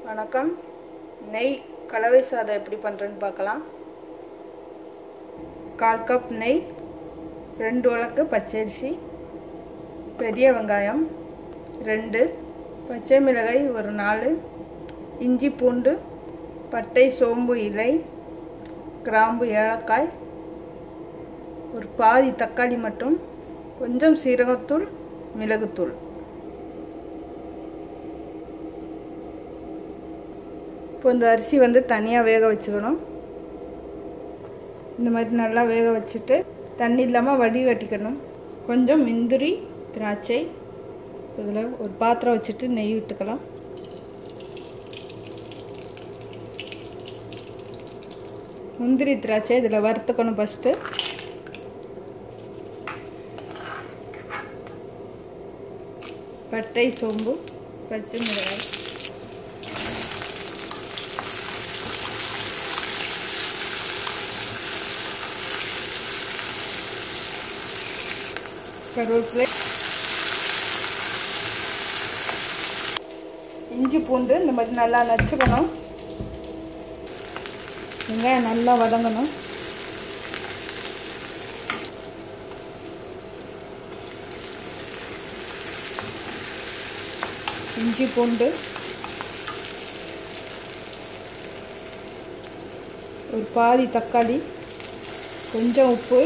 வணக்கம். நெய் கலவை சாதம் எப்படி பண்ணுறேன்னு பார்க்கலாம். 1/4 கப் நெய், 2 உலக்கு பச்சரிசி, பெரிய வெங்காயம் 2, பச்சை மிளகாய் ஒரு 4, இஞ்சி பூண்டு, பட்டை சோம்பு இலை, கிராம்பு ஏலக்காய், ஒரு பாதி தக்காளி மட்டும், கொஞ்சம் சீரகத்தூள், மிளகுத்தூள். இப்போ இந்த அரிசி தனியாக வேக வச்சுக்கணும். இந்த மாதிரி நல்லா வேக வச்சுட்டு தண்ணி இல்லாமல் வடிகட்டிக்கணும். கொஞ்சம் முந்திரி திராட்சை இதில் ஒரு பாத்திரம் வச்சுட்டு நெய் விட்டுக்கலாம். முந்திரி திராட்சை இதில் வறுத்துக்கணும். ஃபஸ்ட்டு பட்டை சோம்பு, பச்சை மிளகாய், கருவேப்பிலை, இஞ்சி பூண்டு இந்த மாதிரி நல்லா நச்சுக்கணும். வெங்காயம் நல்லா வதங்கணும். இஞ்சி பூண்டு, ஒரு பாதி தக்காளி, கொஞ்சம் உப்பு,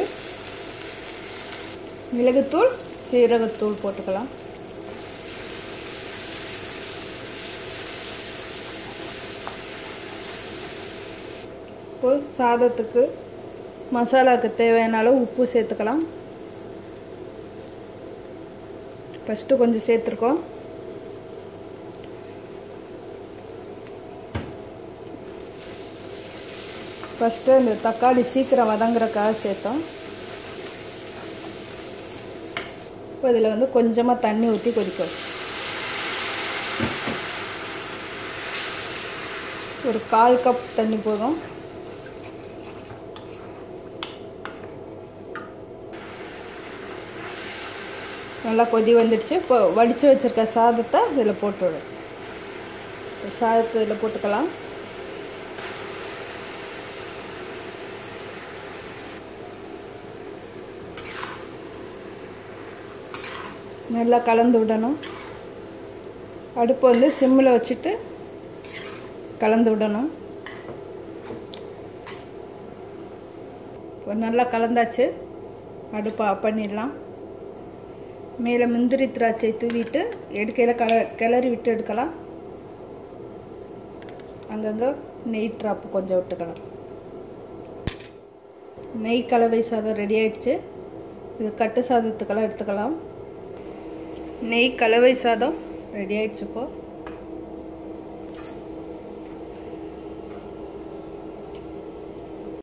மிளகுத்தூள், சீரகத்தூள் போட்டுக்கலாம். இப்போ சாதத்துக்கு மசாலாவுக்கு தேவையான அளவு உப்பு சேர்த்துக்கலாம். ஃபஸ்ட்டு கொஞ்சம் சேர்த்துருக்கோம். ஃபஸ்ட்டு இந்த தக்காளி சீக்கிரம் வதங்குறதுக்காக சேர்த்தோம். இப்போ இதில் கொஞ்சமாக தண்ணி ஊற்றி கொதிக்கும். ஒரு 1/4 கப் தண்ணி போதும். நல்லா கொதி வந்துடுச்சு. இப்போ வடித்து வச்சுருக்க சாதத்தை இதில் போட்டுவிடும். சாதத்தை இதில் போட்டுக்கலாம். நல்லா கலந்து விடணும். அடுப்பு சிம்மில் வச்சுட்டு கலந்து விடணும். இப்போ நல்லா கலந்தாச்சு. அடுப்பை ஆஃப் பண்ணிடலாம். மேலே முந்திரி திராட்சை தூவிட்டு எடுக்கையில் கிளறி விட்டு எடுக்கலாம். அங்கங்கே நெய் ட்ராப்பு கொஞ்சம் விட்டுக்கலாம். நெய் கலவை சாதம் ரெடி ஆகிடுச்சு. இது கட்டு சாதத்துக்கெல்லாம் எடுத்துக்கலாம். நெய் கலவை சாதம் ரெடி ஆகிடுச்சு. இப்போ